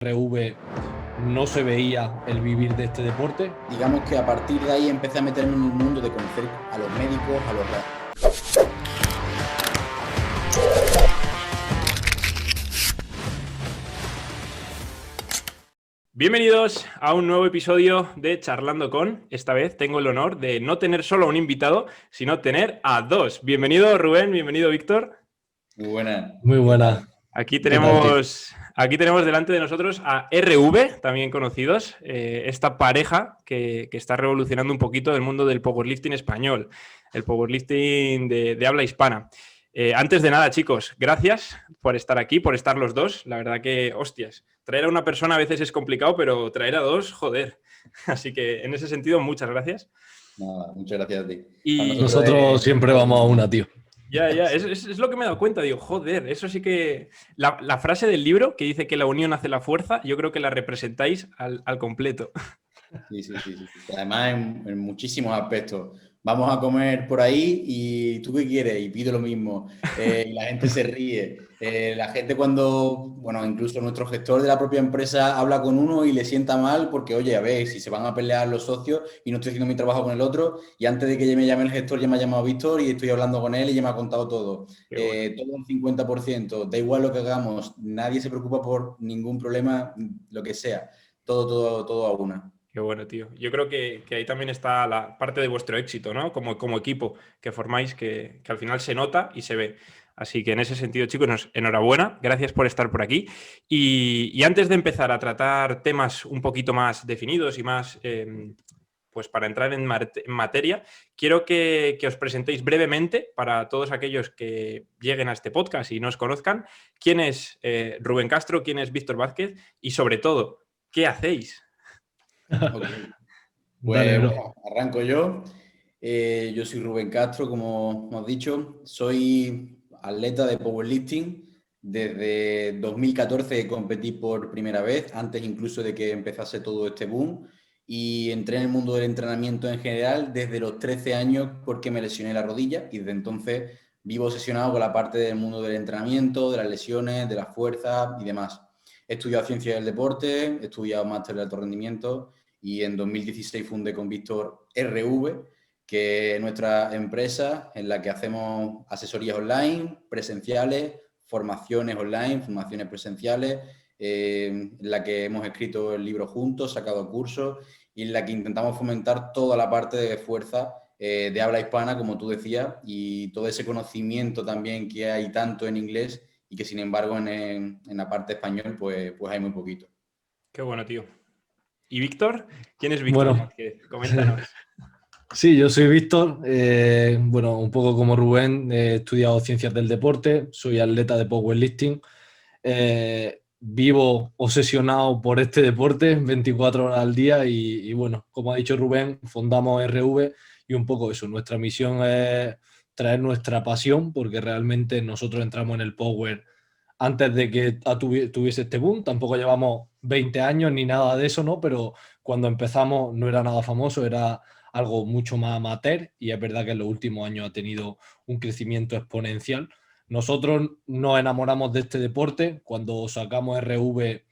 RV no se veía el vivir de este deporte. Digamos que a partir de ahí empecé a meterme en un mundo de conocer a los médicos, a los... Bienvenidos a un nuevo episodio de Charlando con. Esta vez tengo el honor de no tener solo a un invitado, sino tener a dos. Bienvenido Rubén, bienvenido Víctor. Muy buena. Muy buena. Aquí tenemos delante de nosotros a RV, también conocidos, esta pareja que está revolucionando un poquito el mundo del powerlifting español, el powerlifting de habla hispana. Antes de nada, chicos, gracias por estar aquí, por estar los dos. La verdad que, hostias, traer a una persona a veces es complicado, pero traer a dos, joder. Así que en ese sentido, muchas gracias. Nada, muchas gracias a ti. Y nosotros siempre vamos a una, tío. Ya, es lo que me he dado cuenta. Digo, joder, eso sí que... La frase del libro que dice que la unión hace la fuerza, yo creo que la representáis al completo. Sí. Además, en muchísimos aspectos. Vamos a comer por ahí y ¿tú qué quieres? Y pido lo mismo. Y la gente se ríe. La gente bueno, incluso nuestro gestor de la propia empresa habla con uno y le sienta mal porque, oye, a ver, si se van a pelear los socios y no estoy haciendo mi trabajo con el otro, y antes de que me llame el gestor ya me ha llamado Víctor y estoy hablando con él y ya me ha contado todo. Bueno. Todo un 50%, da igual lo que hagamos, nadie se preocupa por ningún problema, lo que sea. Todo a una. Qué bueno, tío. Yo creo que ahí también está la parte de vuestro éxito, ¿no? Como equipo que formáis, que al final se nota y se ve. Así que en ese sentido, chicos, enhorabuena. Gracias por estar por aquí. Y antes de empezar a tratar temas un poquito más definidos y más, pues para entrar en materia, quiero que os presentéis brevemente para todos aquellos que lleguen a este podcast y no os conozcan, quién es Rubén Castro, quién es Víctor Vázquez y sobre todo, ¿qué hacéis? Okay. Dale, Pues bro. bueno, arranco yo. Yo soy Rubén Castro, como hemos dicho. Soy atleta de powerlifting. Desde 2014 competí por primera vez, antes incluso de que empezase todo este boom. Y entré en el mundo del entrenamiento en general desde los 13 años porque me lesioné la rodilla y desde entonces vivo obsesionado con la parte del mundo del entrenamiento, de las lesiones, de la fuerza y demás. He estudiado ciencias del deporte, he estudiado máster de alto rendimiento y en 2016 fundé con Víctor RV, que es nuestra empresa en la que hacemos asesorías online, presenciales, formaciones online, formaciones presenciales, en la que hemos escrito el libro juntos, sacado cursos y en la que intentamos fomentar toda la parte de fuerza de habla hispana, como tú decías, y todo ese conocimiento también que hay tanto en inglés y que sin embargo en la parte español pues hay muy poquito. Qué bueno, tío. ¿Y Víctor? ¿Quién es Víctor Bueno, Vázquez? Coméntanos. sí, yo soy Víctor. Bueno, un poco como Rubén, he estudiado ciencias del deporte, soy atleta de powerlifting. Vivo obsesionado por este deporte 24 horas al día y bueno, como ha dicho Rubén, fundamos RV y un poco eso, nuestra misión es traer nuestra pasión porque realmente nosotros entramos en el power antes de que tuviese este boom, tampoco llevamos 20 años ni nada de eso, ¿no? Pero cuando empezamos no era nada famoso, era algo mucho más amateur y es verdad que en los últimos años ha tenido un crecimiento exponencial. Nosotros nos enamoramos de este deporte. Cuando sacamos RV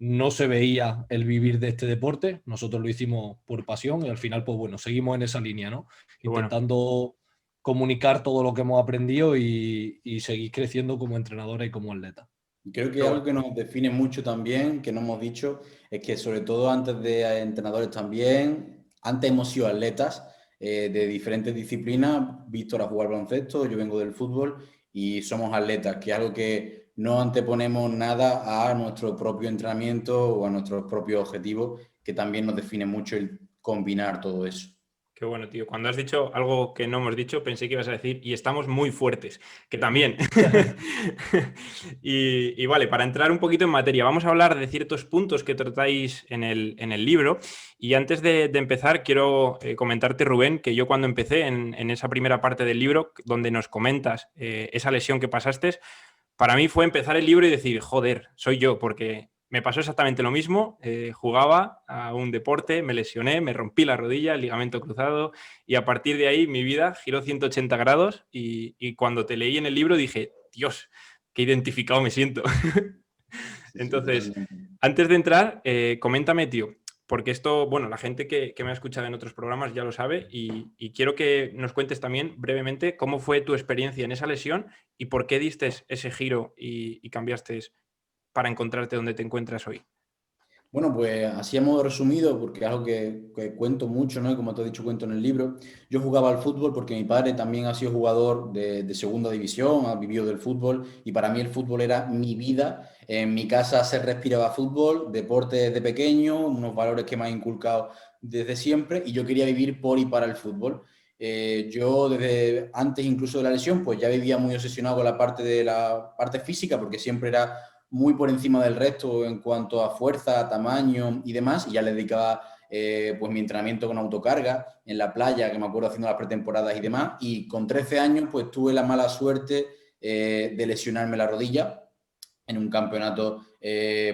no se veía el vivir de este deporte. Nosotros lo hicimos por pasión y al final, pues bueno, seguimos en esa línea, ¿no? Qué bueno. Intentando comunicar todo lo que hemos aprendido y seguir creciendo como entrenadora y como atleta. Creo Qué que algo bueno. que nos define mucho también, que no hemos dicho, es que sobre todo antes de entrenadores también, antes hemos sido atletas de diferentes disciplinas. Víctor a jugar baloncesto, yo vengo del fútbol y somos atletas, que es algo que no anteponemos nada a nuestro propio entrenamiento o a nuestros propios objetivos, que también nos define mucho el combinar todo eso. Qué bueno, tío. Cuando has dicho algo que no hemos dicho, pensé que ibas a decir, y estamos muy fuertes, que también. Y vale, para entrar un poquito en materia, vamos a hablar de ciertos puntos que tratáis en el libro. Y antes de empezar, quiero comentarte, Rubén, que yo cuando empecé en esa primera parte del libro, donde nos comentas esa lesión que pasaste, para mí fue empezar el libro y decir, joder, soy yo, porque me pasó exactamente lo mismo. Jugaba a un deporte, me lesioné, me rompí la rodilla, el ligamento cruzado, y a partir de ahí mi vida giró 180 grados y cuando te leí en el libro dije, Dios, qué identificado me siento. Entonces, totalmente. antes de entrar, coméntame, tío, porque esto, bueno, la gente que me ha escuchado en otros programas ya lo sabe y quiero que nos cuentes también brevemente cómo fue tu experiencia en esa lesión y por qué diste ese giro y cambiaste para encontrarte donde te encuentras hoy. Bueno, pues así a modo resumido, porque es algo que cuento mucho, ¿no? Y como te he dicho, cuento en el libro. Yo jugaba al fútbol porque mi padre también ha sido jugador de segunda división, ha vivido del fútbol y para mí el fútbol era mi vida. En mi casa se respiraba fútbol, deporte desde pequeño, unos valores que me han inculcado desde siempre y yo quería vivir por y para el fútbol. Yo desde antes incluso de la lesión, pues ya vivía muy obsesionado con la parte de la parte física porque siempre era muy por encima del resto en cuanto a fuerza, tamaño y demás, y ya le dedicaba pues mi entrenamiento con autocarga en la playa, que me acuerdo haciendo las pretemporadas y demás, y con 13 años pues tuve la mala suerte de lesionarme la rodilla en un campeonato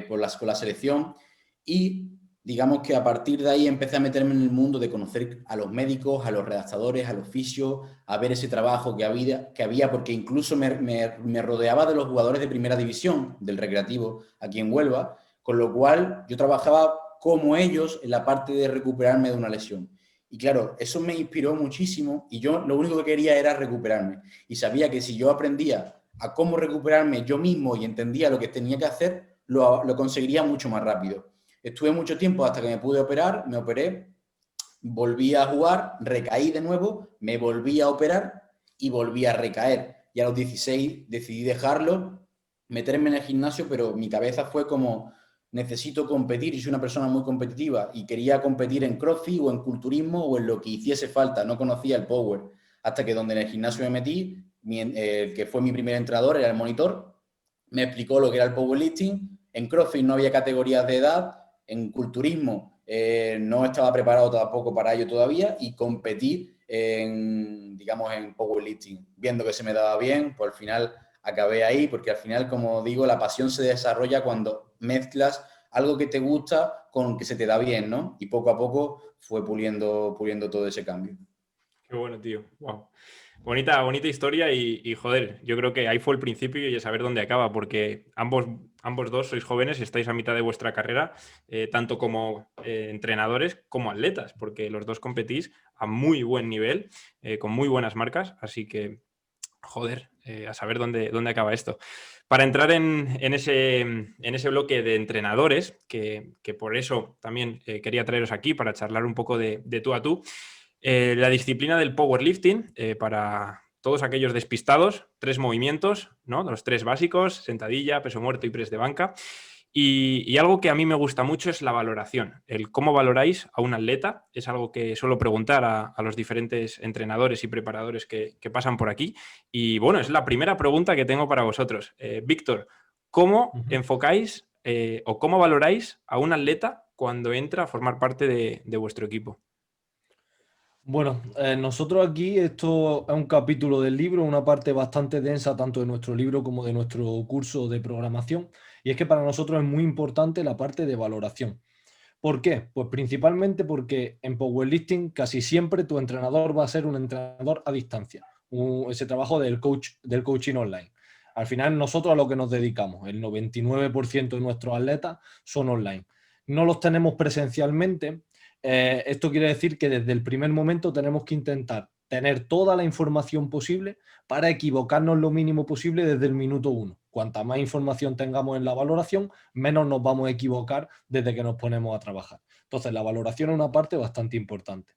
con la selección y digamos que a partir de ahí empecé a meterme en el mundo de conocer a los médicos, a los redactadores, a los fisios, a ver ese trabajo que había porque incluso me rodeaba de los jugadores de primera división del Recreativo aquí en Huelva, con lo cual yo trabajaba como ellos en la parte de recuperarme de una lesión. Y claro, eso me inspiró muchísimo y yo lo único que quería era recuperarme. Y sabía que si yo aprendía a cómo recuperarme yo mismo y entendía lo que tenía que hacer, lo conseguiría mucho más rápido. Estuve mucho tiempo hasta que me pude operar, me operé, volví a jugar, recaí de nuevo, me volví a operar y volví a recaer. Y a los 16 decidí dejarlo, meterme en el gimnasio, pero mi cabeza fue como, necesito competir y soy una persona muy competitiva y quería competir en CrossFit o en culturismo o en lo que hiciese falta, no conocía el power. Hasta que donde en el gimnasio me metí, el que fue mi primer entrenador era el monitor, me explicó lo que era el powerlifting, en CrossFit no había categorías de edad, en culturismo no estaba preparado tampoco para ello todavía y competí digamos, en powerlifting. Viendo que se me daba bien, pues al final acabé ahí, porque al final, como digo, la pasión se desarrolla cuando mezclas algo que te gusta con que se te da bien, ¿no? Y poco a poco fue puliendo todo ese cambio. Qué bueno, tío. Wow. Bonita, bonita historia y, joder, yo creo que ahí fue el principio y a saber dónde acaba, porque ambos dos sois jóvenes y estáis a mitad de vuestra carrera, tanto como entrenadores como atletas, porque los dos competís a muy buen nivel, con muy buenas marcas, así que, joder, a saber dónde acaba esto. Para entrar en ese bloque de entrenadores, que por eso también quería traeros aquí para charlar un poco de tú a tú. La disciplina del powerlifting, para todos aquellos despistados, 3 movimientos, ¿no? Los 3 básicos, sentadilla, peso muerto y press de banca. Y algo que a mí me gusta mucho es la valoración. El cómo valoráis a un atleta es algo que suelo preguntar a los diferentes entrenadores y preparadores que pasan por aquí. Y bueno, es la primera pregunta que tengo para vosotros. Víctor, ¿cómo enfocáis o cómo valoráis a un atleta cuando entra a formar parte de vuestro equipo? Bueno, nosotros aquí, esto es un capítulo del libro, una parte bastante densa tanto de nuestro libro como de nuestro curso de programación, y es que para nosotros es muy importante la parte de valoración. ¿Por qué? Pues principalmente porque en powerlifting casi siempre tu entrenador va a ser un entrenador a distancia, ese trabajo del coaching online. Al final nosotros a lo que nos dedicamos, el 99% de nuestros atletas son online. No los tenemos presencialmente. Esto quiere decir que desde el primer momento tenemos que intentar tener toda la información posible para equivocarnos lo mínimo posible desde el minuto 1. Cuanta más información tengamos en la valoración, menos nos vamos a equivocar desde que nos ponemos a trabajar. Entonces, la valoración es una parte bastante importante.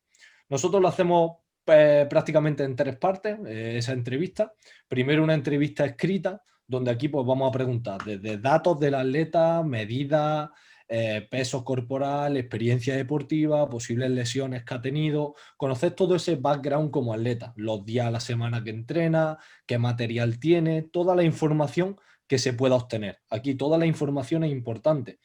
Nosotros lo hacemos prácticamente en 3 partes, esa entrevista. Primero una entrevista escrita, donde aquí pues vamos a preguntar desde datos del atleta, medidas, peso corporal, experiencia deportiva, posibles lesiones que ha tenido, conocer todo ese background como atleta, los días a la semana que entrena, qué material tiene, toda la información que se pueda obtener. Aquí toda la información es importante,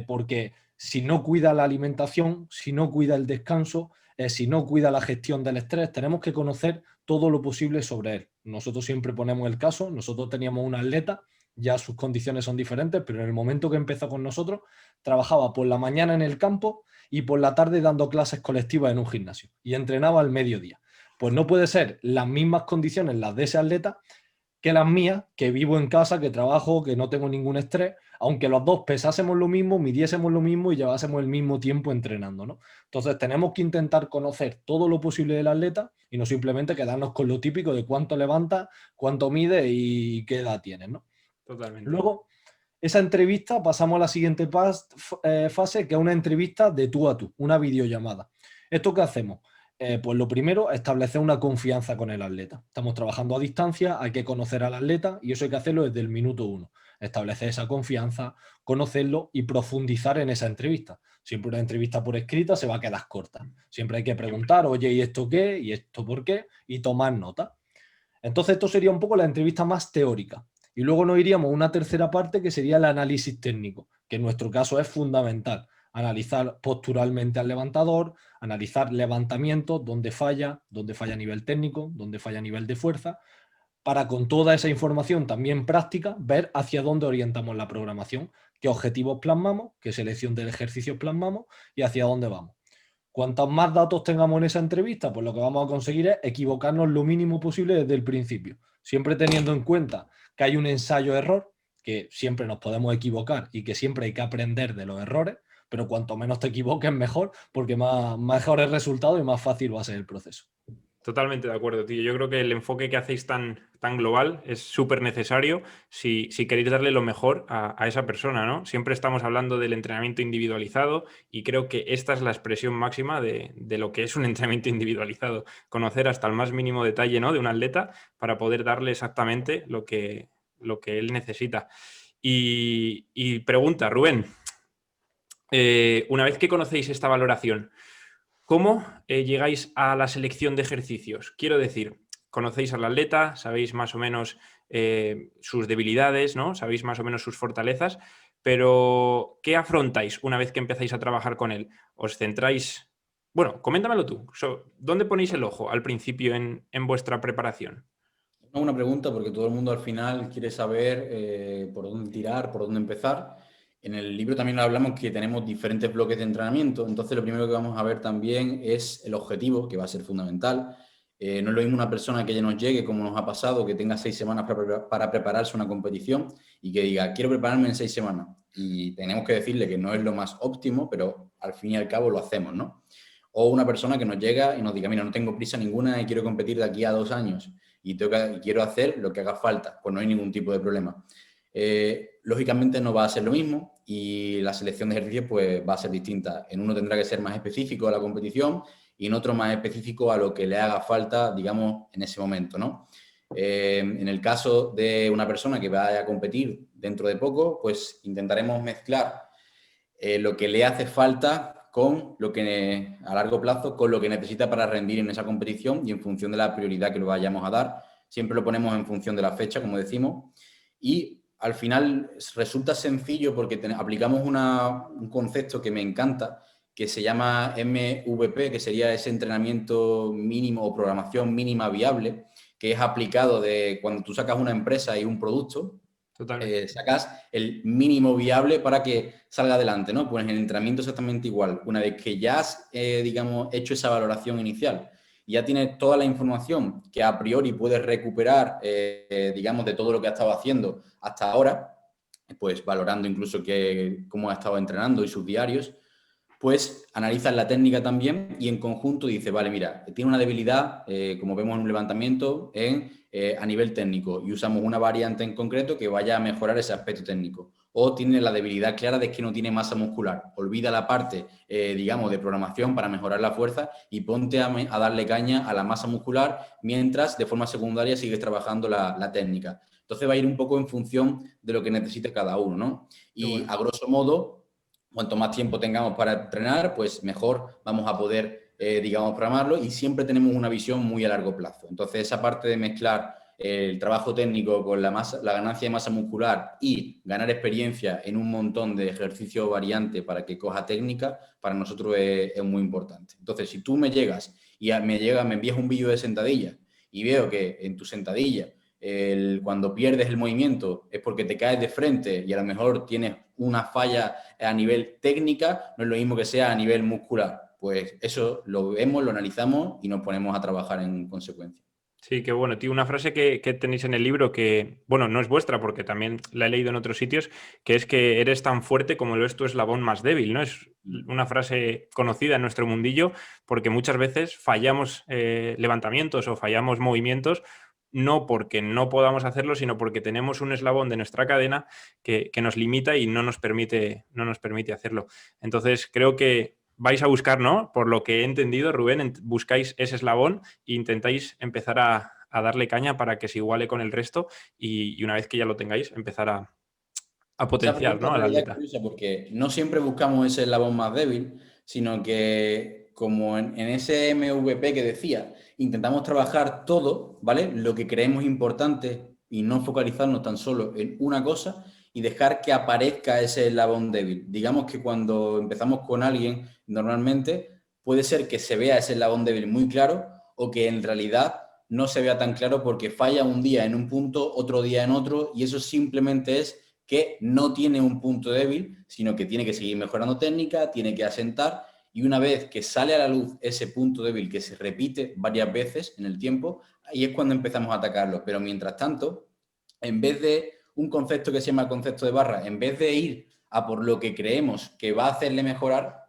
porque si no cuida la alimentación, si no cuida el descanso, si no cuida la gestión del estrés, tenemos que conocer todo lo posible sobre él. Nosotros siempre ponemos el caso, nosotros teníamos un atleta, ya sus condiciones son diferentes, pero en el momento que empezó con nosotros, trabajaba por la mañana en el campo y por la tarde dando clases colectivas en un gimnasio y entrenaba al mediodía. Pues no puede ser las mismas condiciones las de ese atleta que las mías, que vivo en casa, que trabajo, que no tengo ningún estrés, aunque los dos pesásemos lo mismo, midiésemos lo mismo y llevásemos el mismo tiempo entrenando, ¿no? Entonces tenemos que intentar conocer todo lo posible del atleta y no simplemente quedarnos con lo típico de cuánto levanta, cuánto mide y qué edad tienes, ¿no? Totalmente. Luego, esa entrevista pasamos a la siguiente fase, que es una entrevista de tú a tú, una videollamada. ¿Esto qué hacemos? Pues lo primero, establecer una confianza con el atleta. Estamos trabajando a distancia, hay que conocer al atleta y eso hay que hacerlo desde el minuto uno. Establecer esa confianza, conocerlo y profundizar en esa entrevista. Siempre una entrevista por escrita se va a quedar corta. Siempre hay que preguntar, oye, ¿y esto qué? ¿Y esto por qué? Y tomar nota. Entonces esto sería un poco la entrevista más teórica. Y luego nos iríamos a una tercera parte que sería el análisis técnico, que en nuestro caso es fundamental. Analizar posturalmente al levantador, analizar levantamientos, dónde falla a nivel técnico, dónde falla a nivel de fuerza, para con toda esa información también práctica ver hacia dónde orientamos la programación, qué objetivos plasmamos, qué selección de ejercicios plasmamos y hacia dónde vamos. Cuantos más datos tengamos en esa entrevista, pues lo que vamos a conseguir es equivocarnos lo mínimo posible desde el principio, siempre teniendo en cuenta que hay un ensayo-error, que siempre nos podemos equivocar y que siempre hay que aprender de los errores, pero cuanto menos te equivoques mejor, porque mejores resultados y más fácil va a ser el proceso. Totalmente de acuerdo, tío. Yo creo que el enfoque que hacéis tan global es súper necesario si queréis darle lo mejor a esa persona, ¿no? Siempre estamos hablando del entrenamiento individualizado y creo que esta es la expresión máxima de lo que es un entrenamiento individualizado. Conocer hasta el más mínimo detalle, ¿no?, de un atleta para poder darle exactamente lo que él necesita. Y pregunta, Rubén, una vez que conocéis esta valoración, ¿cómo llegáis a la selección de ejercicios? Quiero decir, conocéis al atleta, sabéis más o menos sus debilidades, ¿no? Sabéis más o menos sus fortalezas, pero ¿qué afrontáis una vez que empezáis a trabajar con él? ¿Os centráis? Bueno, coméntamelo tú. ¿Dónde ponéis el ojo al principio en vuestra preparación? Una pregunta porque todo el mundo al final quiere saber por dónde tirar, por dónde empezar. En el libro también hablamos que tenemos diferentes bloques de entrenamiento, entonces lo primero que vamos a ver también es el objetivo, que va a ser fundamental. No es lo mismo una persona que ya nos llegue, como nos ha pasado, que tenga 6 semanas para prepararse una competición y que diga, quiero prepararme en 6 semanas. Y tenemos que decirle que no es lo más óptimo, pero al fin y al cabo lo hacemos, ¿no? O una persona que nos llega y nos diga, mira, no tengo prisa ninguna y quiero competir de aquí a 2 años y quiero hacer lo que haga falta, pues no hay ningún tipo de problema. Lógicamente no va a ser lo mismo y la selección de ejercicios pues va a ser distinta. En uno tendrá que ser más específico a la competición y en otro más específico a lo que le haga falta, digamos, en ese momento, ¿no? En el caso de una persona que vaya a competir dentro de poco, pues intentaremos mezclar lo que le hace falta con lo que a largo plazo, con lo que necesita para rendir en esa competición y en función de la prioridad que le vayamos a dar. Siempre lo ponemos en función de la fecha, como decimos, y al final resulta sencillo porque aplicamos un concepto que me encanta, que se llama MVP, que sería ese entrenamiento mínimo o programación mínima viable, que es aplicado de cuando tú sacas una empresa y un producto, sacas el mínimo viable para que salga adelante, ¿no? Pues en el entrenamiento exactamente igual. Una vez que ya has, digamos, hecho esa valoración inicial, ya tienes toda la información que a priori puedes recuperar, digamos, de todo lo que has estado haciendo hasta ahora, pues valorando incluso cómo ha estado entrenando y sus diarios, pues analizas la técnica también y en conjunto dices, vale, mira, tiene una debilidad, como vemos en un levantamiento, a nivel técnico y usamos una variante en concreto que vaya a mejorar ese aspecto técnico. O tiene la debilidad clara de que no tiene masa muscular. Olvida la parte, digamos, de programación para mejorar la fuerza y ponte a darle caña a la masa muscular mientras de forma secundaria sigues trabajando la técnica. Entonces va a ir un poco en función de lo que necesite cada uno, ¿no? Y a grosso modo, cuanto más tiempo tengamos para entrenar, pues mejor vamos a poder, digamos, programarlo y siempre tenemos una visión muy a largo plazo. Entonces, esa parte de mezclar el trabajo técnico con la ganancia de masa muscular y ganar experiencia en un montón de ejercicios variantes para que coja técnica, para nosotros es muy importante. Entonces, si tú me llegas y me envías un vídeo de sentadilla y veo que en tu sentadilla cuando pierdes el movimiento es porque te caes de frente y a lo mejor tienes una falla a nivel técnica, no es lo mismo que sea a nivel muscular. Pues eso lo vemos, lo analizamos y nos ponemos a trabajar en consecuencia. Sí, qué bueno, tío. Una frase que tenéis en el libro que, bueno, no es vuestra porque también la he leído en otros sitios, que es que eres tan fuerte como lo es tu eslabón más débil, ¿no? Es una frase conocida en nuestro mundillo porque muchas veces fallamos levantamientos o fallamos movimientos no porque no podamos hacerlo, sino porque tenemos un eslabón de nuestra cadena que nos limita y no nos permite hacerlo. Entonces, creo que vais a buscar, ¿no? Por lo que he entendido, Rubén, buscáis ese eslabón e intentáis empezar a darle caña para que se iguale con el resto y una vez que ya lo tengáis, empezar a Esa potenciar, pregunta ¿no? en Al realidad es atleta. curiosa porque no siempre buscamos ese eslabón más débil, sino que como en ese MVP que decía, intentamos trabajar todo, ¿vale? Lo que creemos importante y no focalizarnos tan solo en una cosa y dejar que aparezca ese eslabón débil. Digamos que cuando empezamos con alguien, normalmente puede ser que se vea ese eslabón débil muy claro o que en realidad no se vea tan claro porque falla un día en un punto, otro día en otro, y eso simplemente es que no tiene un punto débil, sino que tiene que seguir mejorando técnica, tiene que asentar, y una vez que sale a la luz ese punto débil que se repite varias veces en el tiempo, ahí es cuando empezamos a atacarlo. Pero mientras tanto, en vez de un concepto que se llama concepto de barra, en vez de ir a por lo que creemos que va a hacerle mejorar,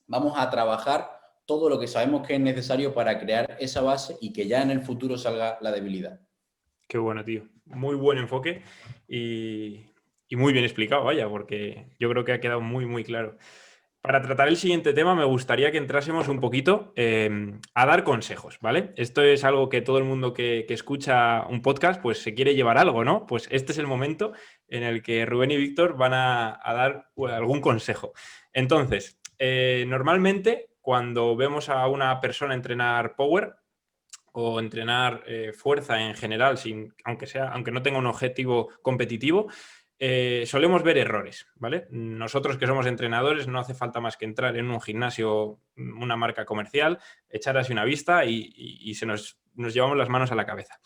vamos a trabajar todo lo que sabemos que es necesario para crear esa base y que ya en el futuro salga la debilidad. Qué bueno, tío. Muy buen enfoque y muy bien explicado, vaya, porque yo creo que ha quedado muy, muy claro. Para tratar el siguiente tema, me gustaría que entrásemos un poquito a dar consejos, ¿vale? Esto es algo que todo el mundo que escucha un podcast, pues se quiere llevar algo, ¿no? Pues este es el momento en el que Rubén y Víctor van a dar algún consejo. Entonces, normalmente cuando vemos a una persona entrenar power o entrenar fuerza en general, aunque no tenga un objetivo competitivo, solemos ver errores, ¿vale? Nosotros que somos entrenadores no hace falta más que entrar en un gimnasio, una marca comercial, echar así una vista y nos llevamos las manos a la cabeza.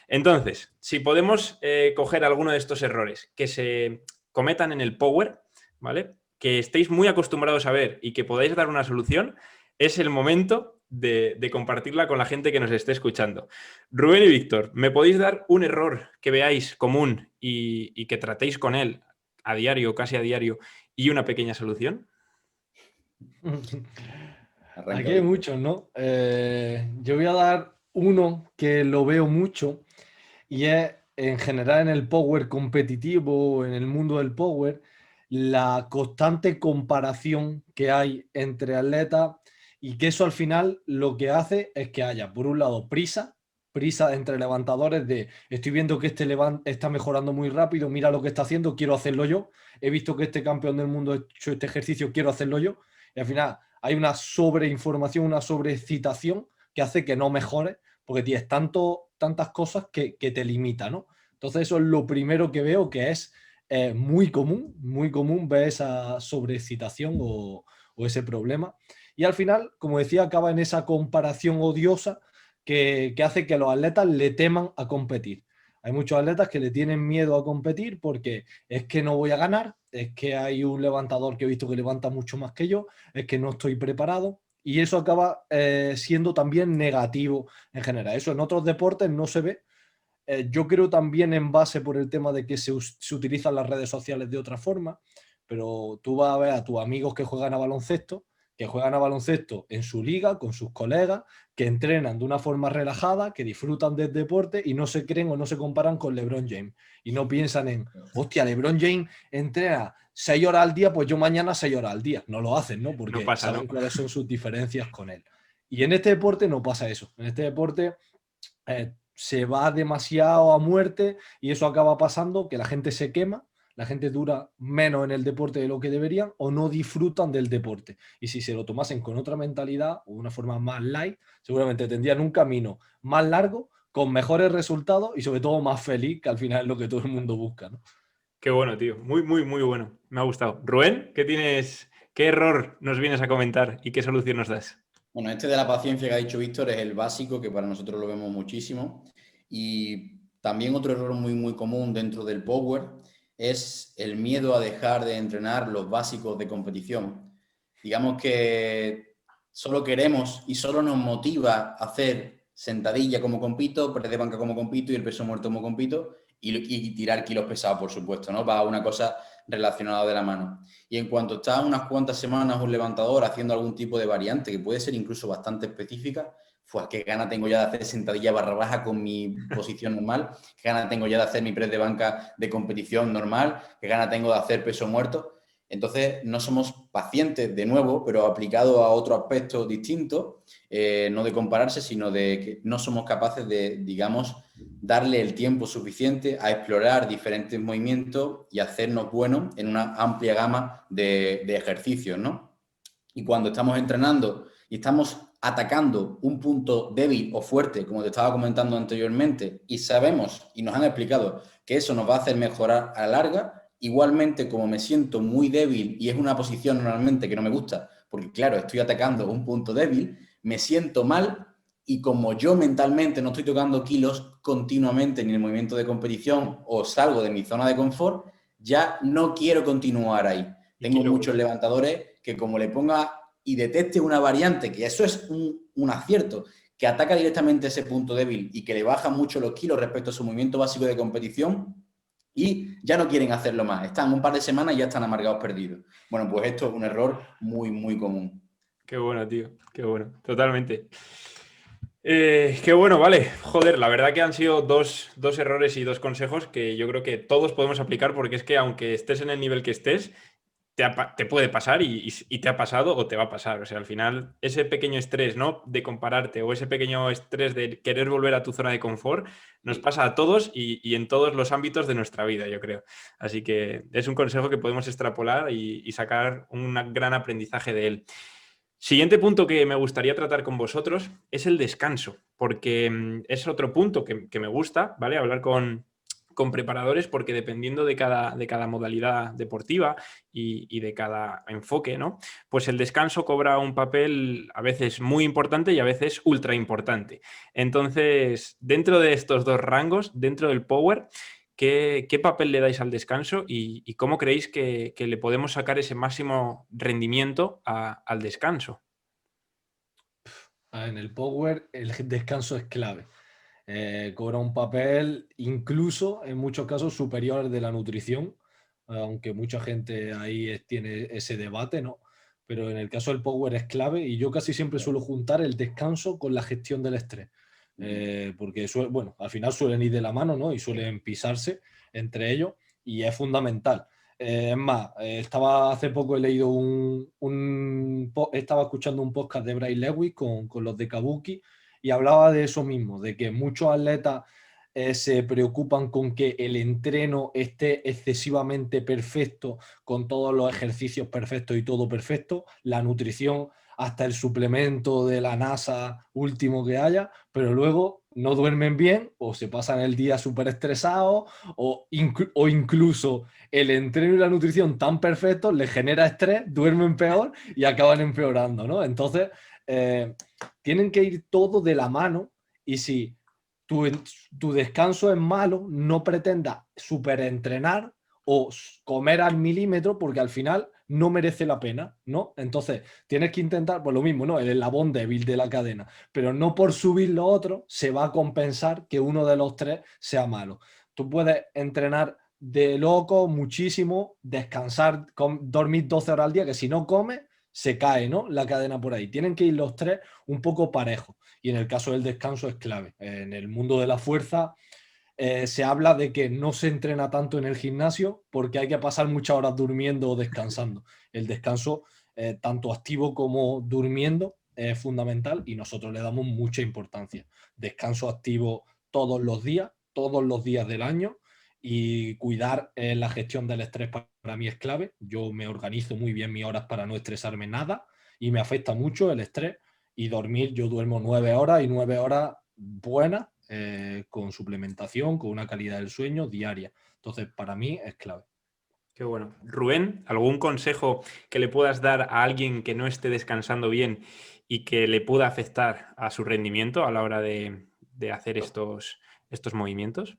Entonces, si podemos coger alguno de estos errores que se cometan en el power, ¿vale? Que estéis muy acostumbrados a ver y que podáis dar una solución, es el momento de compartirla con la gente que nos esté escuchando. Rubén y Víctor, ¿me podéis dar un error que veáis común y que tratéis con él a diario, casi a diario, y una pequeña solución? Arranca, Aquí hay Víctor. muchos, ¿no? Yo voy a dar uno que lo veo mucho y es en general en el power competitivo, en el mundo del power, la constante comparación que hay entre atletas y que eso al final lo que hace es que haya, por un lado, prisa entre levantadores de estoy viendo que este está mejorando muy rápido, mira lo que está haciendo, quiero hacerlo yo, he visto que este campeón del mundo ha hecho este ejercicio, quiero hacerlo yo, y al final hay una sobreinformación, una sobreexcitación que hace que no mejores porque tienes tantas cosas que te limitan, ¿no? Entonces eso es lo primero que veo que es muy común ver esa sobreexcitación o ese problema. Y al final, como decía, acaba en esa comparación odiosa que hace que los atletas le teman a competir. Hay muchos atletas que le tienen miedo a competir porque es que no voy a ganar, es que hay un levantador que he visto que levanta mucho más que yo, es que no estoy preparado y eso acaba siendo también negativo en general. Eso en otros deportes no se ve. Yo creo también en base por el tema de que se utilizan las redes sociales de otra forma, pero tú vas a ver a tus amigos que juegan a baloncesto en su liga, con sus colegas, que entrenan de una forma relajada, que disfrutan del deporte y no se creen o no se comparan con LeBron James. Y no piensan en, hostia, LeBron James entrena 6 horas al día, pues yo mañana 6 horas al día. No lo hacen, ¿no? No Porque pasa, ¿no? saben cuáles son sus diferencias con él. Y en este deporte no pasa eso. En este deporte se va demasiado a muerte y eso acaba pasando que la gente se quema, la gente dura menos en el deporte de lo que deberían o no disfrutan del deporte. Y si se lo tomasen con otra mentalidad o una forma más light, seguramente tendrían un camino más largo, con mejores resultados y sobre todo más feliz, que al final es lo que todo el mundo busca, ¿no? Qué bueno, tío. Muy, muy, muy bueno. Me ha gustado. Rubén, ¿qué error nos vienes a comentar y qué solución nos das? Bueno, este de la paciencia que ha dicho Víctor es el básico, que para nosotros lo vemos muchísimo. Y también otro error muy común dentro del power es el miedo a dejar de entrenar los básicos de competición. Digamos que solo queremos y solo nos motiva hacer sentadilla como compito, press de banca como compito y el peso muerto como compito, y tirar kilos pesados, por supuesto, ¿no? Va una cosa relacionada de la mano. Y en cuanto está unas cuantas semanas un levantador haciendo algún tipo de variante, que puede ser incluso bastante específica, pues qué gana tengo ya de hacer sentadilla barra baja con mi posición normal, qué gana tengo ya de hacer mi press de banca de competición normal, qué gana tengo de hacer peso muerto. Entonces, no somos pacientes, de nuevo, pero aplicado a otro aspecto distinto, no de compararse, sino de que no somos capaces de, digamos, darle el tiempo suficiente a explorar diferentes movimientos y hacernos buenos en una amplia gama de ejercicios, ¿no? Y cuando estamos entrenando y estamos atacando un punto débil o fuerte, como te estaba comentando anteriormente, y sabemos y nos han explicado que eso nos va a hacer mejorar a la larga, igualmente como me siento muy débil y es una posición normalmente que no me gusta, porque claro, estoy atacando un punto débil, me siento mal y como yo mentalmente no estoy tocando kilos continuamente en el movimiento de competición o salgo de mi zona de confort, ya no quiero continuar ahí. Tengo muchos levantadores que como le ponga y detecte una variante, que eso es un acierto, que ataca directamente ese punto débil y que le baja mucho los kilos respecto a su movimiento básico de competición y ya no quieren hacerlo más. Están un par de semanas y ya están amargados perdidos. Bueno, pues esto es un error muy, muy común. Qué bueno, tío. Qué bueno. Totalmente. Qué bueno, vale. Joder, la verdad que han sido dos errores y dos consejos que yo creo que todos podemos aplicar porque es que aunque estés en el nivel que estés, te puede pasar y te ha pasado o te va a pasar. O sea, al final, ese pequeño estrés, ¿no? De compararte o ese pequeño estrés de querer volver a tu zona de confort, nos pasa a todos y en todos los ámbitos de nuestra vida, yo creo. Así que es un consejo que podemos extrapolar y sacar un gran aprendizaje de él. Siguiente punto que me gustaría tratar con vosotros es el descanso, porque es otro punto que me gusta, ¿vale? Hablar con preparadores, porque dependiendo de cada modalidad deportiva y de cada enfoque, ¿no? Pues el descanso cobra un papel a veces muy importante y a veces ultra importante. Entonces, dentro de estos dos rangos, dentro del power, ¿qué papel le dais al descanso y cómo creéis que le podemos sacar ese máximo rendimiento al descanso? En el Power el descanso es clave. Cobra un papel incluso en muchos casos superior al de la nutrición, aunque mucha gente ahí tiene ese debate, ¿no? Pero en el caso del Power es clave y yo casi siempre suelo juntar el descanso con la gestión del estrés. Porque bueno, al final suelen ir de la mano, ¿no? Y suelen pisarse entre ellos y es fundamental. Es más, estaba hace poco he leído estaba escuchando un podcast de Bryce Lewis con los de Kabuki y hablaba de eso mismo, de que muchos atletas se preocupan con que el entreno esté excesivamente perfecto, con todos los ejercicios perfectos y todo perfecto, la nutrición hasta el suplemento de la NASA último que haya, pero luego no duermen bien o se pasan el día súper estresados o incluso el entreno y la nutrición tan perfectos les genera estrés, duermen peor y acaban empeorando, ¿no? Entonces, tienen que ir todo de la mano y si tu descanso es malo, no pretendas superentrenar o comer al milímetro porque al final no merece la pena, ¿no? Entonces tienes que intentar, pues lo mismo, ¿no? El eslabón débil de la cadena, pero no por subir lo otro se va a compensar que uno de los tres sea malo. Tú puedes entrenar de loco muchísimo, descansar, dormir 12 horas al día, que si no comes se cae, ¿no? La cadena por ahí. Tienen que ir los tres un poco parejos. Y en el caso del descanso es clave. En el mundo de la fuerza se habla de que no se entrena tanto en el gimnasio porque hay que pasar muchas horas durmiendo o descansando. El descanso, tanto activo como durmiendo, es fundamental y nosotros le damos mucha importancia. Descanso activo todos los días del año y cuidar la gestión del estrés para mí es clave. Yo me organizo muy bien mis horas para no estresarme nada y me afecta mucho el estrés y dormir. Yo duermo 9 horas y 9 horas buenas con suplementación, con una calidad del sueño diaria. Entonces, para mí es clave. Qué bueno. Rubén, ¿algún consejo que le puedas dar a alguien que no esté descansando bien y que le pueda afectar a su rendimiento a la hora de hacer estos movimientos?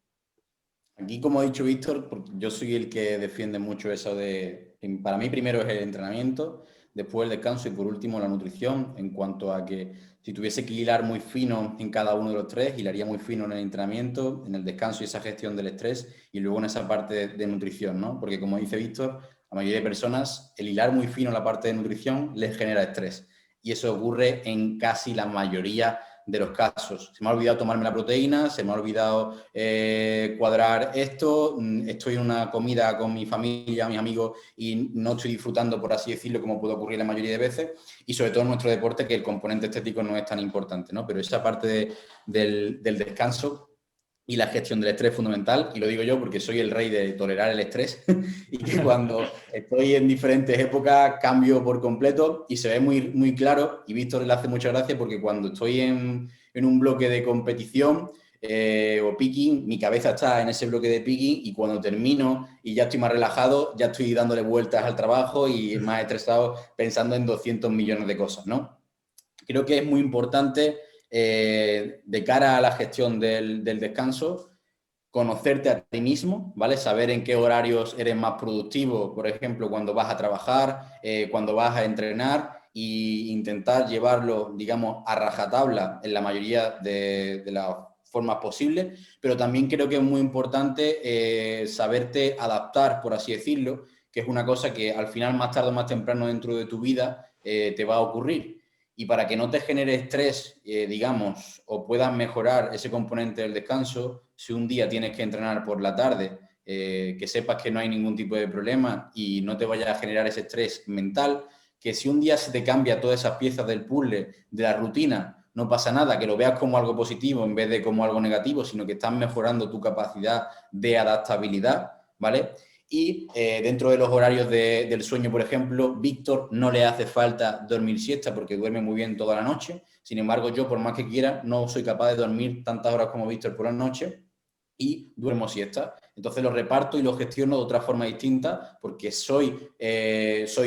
Aquí, como ha dicho Víctor, yo soy el que defiende mucho eso de, para mí primero es el entrenamiento, después el descanso y por último la nutrición, en cuanto a que si tuviese que hilar muy fino en cada uno de los tres, hilaría muy fino en el entrenamiento, en el descanso y esa gestión del estrés y luego en esa parte de nutrición, ¿no? Porque como dice Víctor, la mayoría de personas, el hilar muy fino en la parte de nutrición les genera estrés y eso ocurre en casi la mayoría de los casos. Se me ha olvidado tomarme la proteína, se me ha olvidado cuadrar esto, estoy en una comida con mi familia, mis amigos y no estoy disfrutando, por así decirlo, como puede ocurrir la mayoría de veces, y sobre todo en nuestro deporte que el componente estético no es tan importante, ¿no? Pero esa parte del descanso y la gestión del estrés es fundamental, y lo digo yo porque soy el rey de tolerar el estrés y que cuando estoy en diferentes épocas cambio por completo y se ve muy, muy claro, y Víctor le hace mucha gracia porque cuando estoy en un bloque de competición o picking, mi cabeza está en ese bloque de picking y cuando termino y ya estoy más relajado, ya estoy dándole vueltas al trabajo y más estresado pensando en 200 millones de cosas, ¿no? Creo que es muy importante de cara a la gestión del descanso, conocerte a ti mismo, ¿vale? Saber en qué horarios eres más productivo, por ejemplo, cuando vas a trabajar, cuando vas a entrenar e intentar llevarlo, digamos, a rajatabla en la mayoría de las formas posibles, pero también creo que es muy importante saberte adaptar, por así decirlo, que es una cosa que al final, más tarde o más temprano dentro de tu vida, te va a ocurrir. Y para que no te genere estrés, digamos, o puedas mejorar ese componente del descanso, si un día tienes que entrenar por la tarde, que sepas que no hay ningún tipo de problema y no te vaya a generar ese estrés mental, que si un día se te cambia todas esas piezas del puzzle, de la rutina, no pasa nada, que lo veas como algo positivo en vez de como algo negativo, sino que estás mejorando tu capacidad de adaptabilidad, ¿vale? Y dentro de los horarios del sueño, por ejemplo, Víctor no le hace falta dormir siesta porque duerme muy bien toda la noche. Sin embargo, yo, por más que quiera, no soy capaz de dormir tantas horas como Víctor por la noche y duermo siesta. Entonces lo reparto y lo gestiono de otra forma distinta porque soy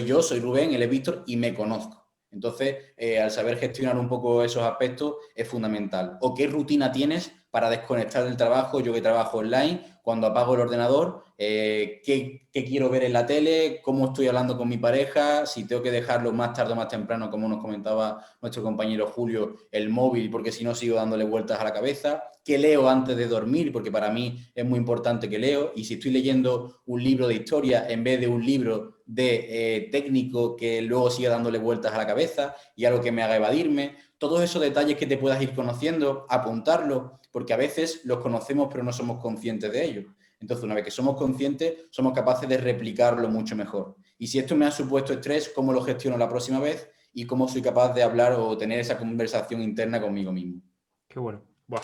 yo, soy Rubén, él es Víctor y me conozco. Entonces, al saber gestionar un poco esos aspectos es fundamental. ¿O qué rutina tienes para desconectar del trabajo? Yo que trabajo online, cuando apago el ordenador, qué quiero ver en la tele, cómo estoy hablando con mi pareja, si tengo que dejarlo más tarde o más temprano, como nos comentaba nuestro compañero Julio, el móvil, porque si no sigo dándole vueltas a la cabeza, qué leo antes de dormir, porque para mí es muy importante que leo, y si estoy leyendo un libro de historia en vez de un libro de técnico que luego siga dándole vueltas a la cabeza y algo que me haga evadirme, todos esos detalles que te puedas ir conociendo, apuntarlos, porque a veces los conocemos pero no somos conscientes de ellos. Entonces, una vez que somos conscientes, somos capaces de replicarlo mucho mejor. Y si esto me ha supuesto estrés, ¿cómo lo gestiono la próxima vez? Y cómo soy capaz de hablar o tener esa conversación interna conmigo mismo. Qué bueno. Buah.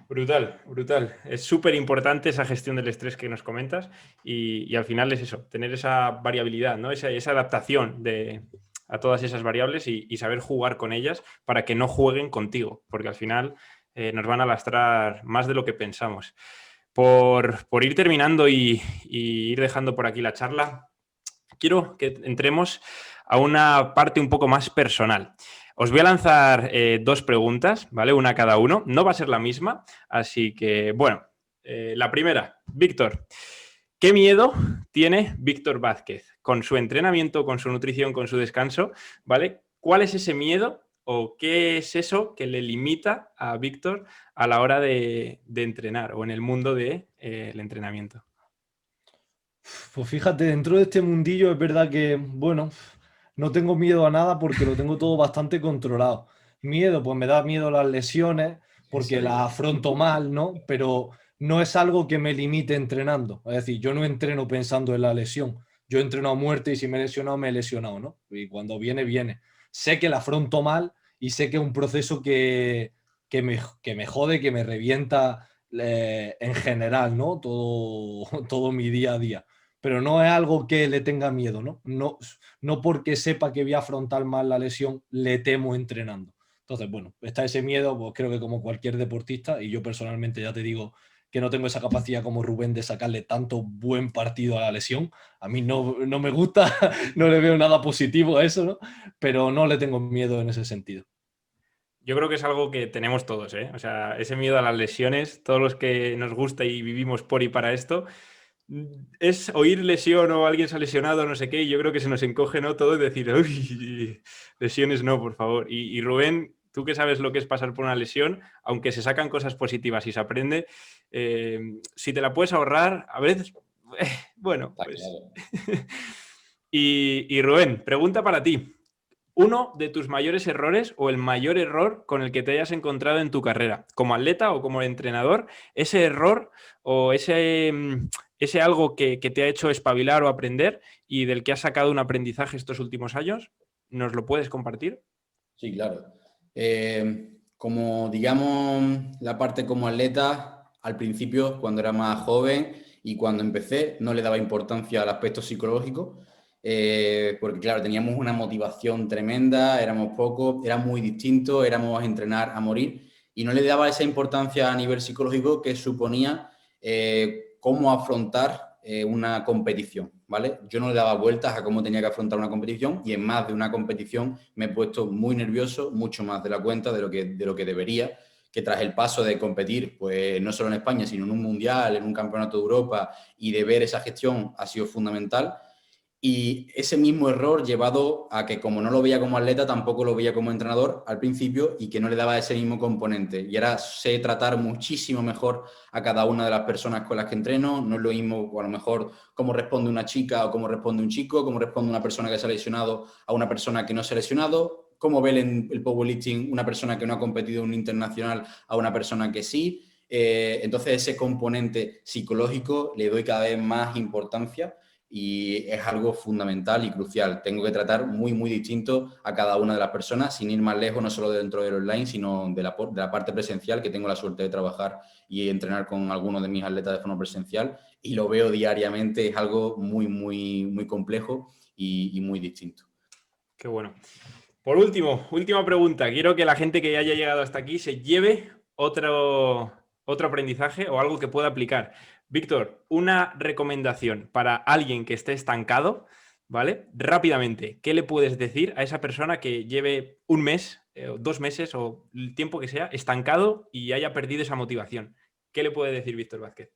Brutal, brutal. Es súper importante esa gestión del estrés que nos comentas y al final es eso, tener esa variabilidad, ¿no? Esa adaptación a todas esas variables y saber jugar con ellas para que no jueguen contigo, porque al final nos van a lastrar más de lo que pensamos. Por ir terminando y ir dejando por aquí la charla, quiero que entremos a una parte un poco más personal. Os voy a lanzar dos preguntas, ¿vale? Una a cada uno. No va a ser la misma, así que, bueno, la primera, Víctor. ¿Qué miedo tiene Víctor Vázquez con su entrenamiento, con su nutrición, con su descanso? ¿Vale? ¿Cuál es ese miedo o qué es eso que le limita a Víctor a la hora de entrenar o en el mundo del entrenamiento? Pues fíjate, dentro de este mundillo es verdad que, bueno, no tengo miedo a nada porque lo tengo todo bastante controlado. Miedo, pues me da miedo las lesiones porque las afronto mal, ¿no? Pero no es algo que me limite entrenando. Es decir, yo no entreno pensando en la lesión. Yo entreno a muerte y si me he lesionado, me he lesionado, ¿no? Y cuando viene, viene. Sé que la afronto mal y sé que es un proceso que me jode, que me revienta en general, ¿no? Todo mi día a día. Pero no es algo que le tenga miedo, ¿no? No porque sepa que voy a afrontar mal la lesión, le temo entrenando. Entonces, bueno, está ese miedo, pues creo que como cualquier deportista, y yo personalmente ya te digo que no tengo esa capacidad como Rubén de sacarle tanto buen partido a la lesión. A mí no me gusta, no le veo nada positivo a eso, ¿no? Pero no le tengo miedo en ese sentido. Yo creo que es algo que tenemos todos, ¿eh? O sea, ese miedo a las lesiones, todos los que nos gusta y vivimos por y para esto, es oír lesión o alguien se ha lesionado, no sé qué, y yo creo que se nos encoge, ¿no? Todo y decir, uy, lesiones no, por favor. Y Rubén, tú que sabes lo que es pasar por una lesión, aunque se sacan cosas positivas y se aprende, si te la puedes ahorrar, a veces, bueno, Está pues... claro. y Rubén, pregunta para ti. Uno de tus mayores errores o el mayor error con el que te hayas encontrado en tu carrera, como atleta o como entrenador, ese error o ese algo que te ha hecho espabilar o aprender y del que has sacado un aprendizaje estos últimos años, ¿nos lo puedes compartir? Sí, claro. Como digamos la parte como atleta, al principio, cuando era más joven y cuando empecé, no le daba importancia al aspecto psicológico, porque claro, teníamos una motivación tremenda, éramos pocos, era muy distinto, éramos a entrenar a morir y no le daba esa importancia a nivel psicológico que suponía cómo afrontar una competición, ¿vale? Yo no le daba vueltas a cómo tenía que afrontar una competición y en más de una competición me he puesto muy nervioso, mucho más de la cuenta de lo que debería, que tras el paso de competir, pues no solo en España, sino en un mundial, en un campeonato de Europa y de ver esa gestión ha sido fundamental. Y ese mismo error llevado a que como no lo veía como atleta, tampoco lo veía como entrenador al principio y que no le daba ese mismo componente. Y ahora sé tratar muchísimo mejor a cada una de las personas con las que entreno. No es lo mismo, o a lo mejor, cómo responde una chica o cómo responde un chico, cómo responde una persona que se ha lesionado a una persona que no se ha lesionado, cómo ve el powerlifting una persona que no ha competido en un internacional a una persona que sí. Entonces ese componente psicológico le doy cada vez más importancia y es algo fundamental y crucial. Tengo que tratar muy, muy distinto a cada una de las personas, sin ir más lejos, no solo dentro del online, sino de la parte presencial, que tengo la suerte de trabajar y entrenar con algunos de mis atletas de forma presencial, y lo veo diariamente, es algo muy, muy, muy complejo y muy distinto. Qué bueno. Por último, última pregunta. Quiero que la gente que haya llegado hasta aquí se lleve otro aprendizaje o algo que pueda aplicar. Víctor, una recomendación para alguien que esté estancado, ¿vale? Rápidamente, ¿qué le puedes decir a esa persona que lleve un mes, 2 meses o el tiempo que sea estancado y haya perdido esa motivación? ¿Qué le puede decir Víctor Vázquez?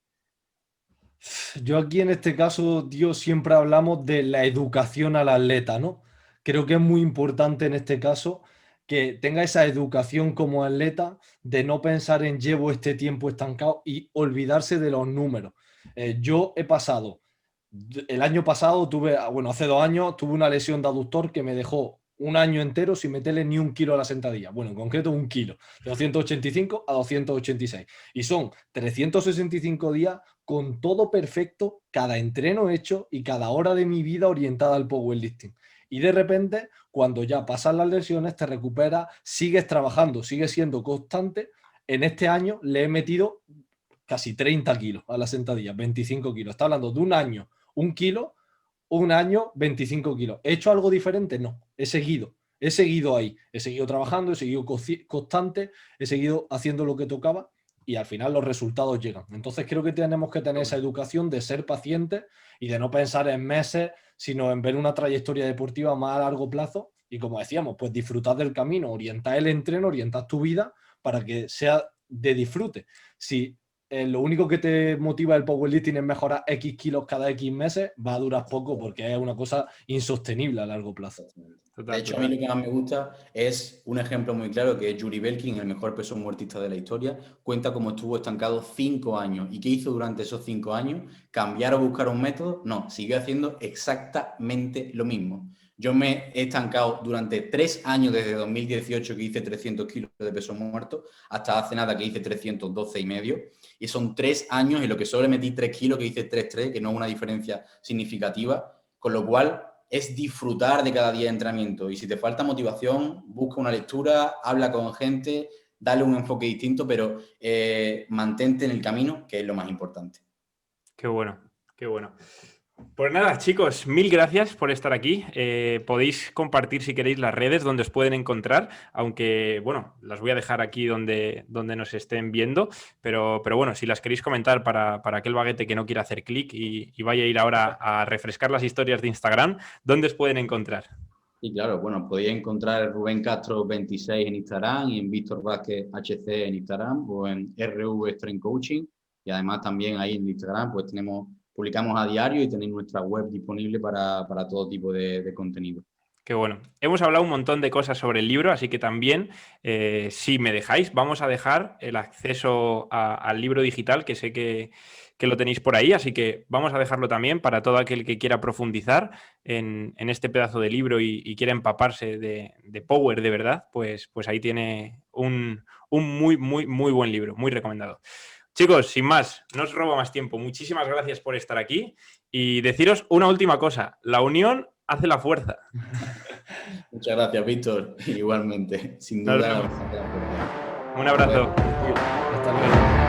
Yo aquí en este caso, tío, siempre hablamos de la educación al atleta, ¿no? Creo que es muy importante en este caso que tenga esa educación como atleta de no pensar en llevo este tiempo estancado y olvidarse de los números. Yo he pasado, el año pasado tuve, bueno, hace 2 años tuve una lesión de aductor que me dejó un año entero sin meterle ni un kilo a la sentadilla. Bueno, en concreto un kilo, de 285 a 286. Y son 365 días con todo perfecto, cada entreno hecho y cada hora de mi vida orientada al powerlifting. Y de repente, cuando ya pasan las lesiones, te recuperas, sigues trabajando, sigues siendo constante. En este año le he metido casi 30 kilos a la sentadilla, 25 kilos. Está hablando de un año, un kilo, un año, 25 kilos. ¿He hecho algo diferente? No, he seguido ahí, he seguido trabajando, he seguido constante, he seguido haciendo lo que tocaba y al final los resultados llegan. Entonces creo que tenemos que tener esa educación de ser pacientes y de no pensar en meses, sino en ver una trayectoria deportiva más a largo plazo y como decíamos, pues disfrutar del camino, orientar el entreno, orientar tu vida para que sea de disfrute. Si lo único que te motiva el powerlifting es mejorar X kilos cada X meses, va a durar poco porque es una cosa insostenible a largo plazo. De hecho, a mí lo que más me gusta es un ejemplo muy claro que es Yuri Belkin, el mejor peso muertista de la historia. Cuenta cómo estuvo estancado 5 años. ¿Y qué hizo durante esos 5 años? ¿Cambiar o buscar un método? No, siguió haciendo exactamente lo mismo. Yo me he estancado durante 3 años, desde 2018 que hice 300 kilos de peso muerto, hasta hace nada que hice 312 y medio. Y son 3 años en lo que solo metí 3 kilos, que hice 3,3, que no es una diferencia significativa. Con lo cual es disfrutar de cada día de entrenamiento. Y si te falta motivación, busca una lectura, habla con gente, dale un enfoque distinto, pero mantente en el camino, que es lo más importante. Qué bueno, qué bueno. Pues nada, chicos, mil gracias por estar aquí. Podéis compartir si queréis las redes donde os pueden encontrar, aunque, bueno, las voy a dejar aquí donde nos estén viendo, pero bueno, si las queréis comentar para aquel baguete que no quiera hacer clic y vaya a ir ahora a refrescar las historias de Instagram, ¿dónde os pueden encontrar? Y claro, bueno, podéis encontrar Rubén Castro 26 en Instagram y en Víctor Vázquez HC en Instagram o en RV Strength Coaching. Y además también ahí en Instagram pues tenemos publicamos a diario y tenéis nuestra web disponible para todo tipo de contenido. Qué bueno. Hemos hablado un montón de cosas sobre el libro, así que también, si me dejáis, vamos a dejar el acceso al libro digital, que sé que lo tenéis por ahí, así que vamos a dejarlo también para todo aquel que quiera profundizar en este pedazo de libro y quiera empaparse de Power de verdad, pues ahí tiene un muy, muy, muy buen libro, muy recomendado. Chicos, sin más, no os robo más tiempo. Muchísimas gracias por estar aquí y deciros una última cosa. La unión hace la fuerza. Muchas gracias, Víctor. Igualmente, sin duda. Un abrazo. Hasta luego.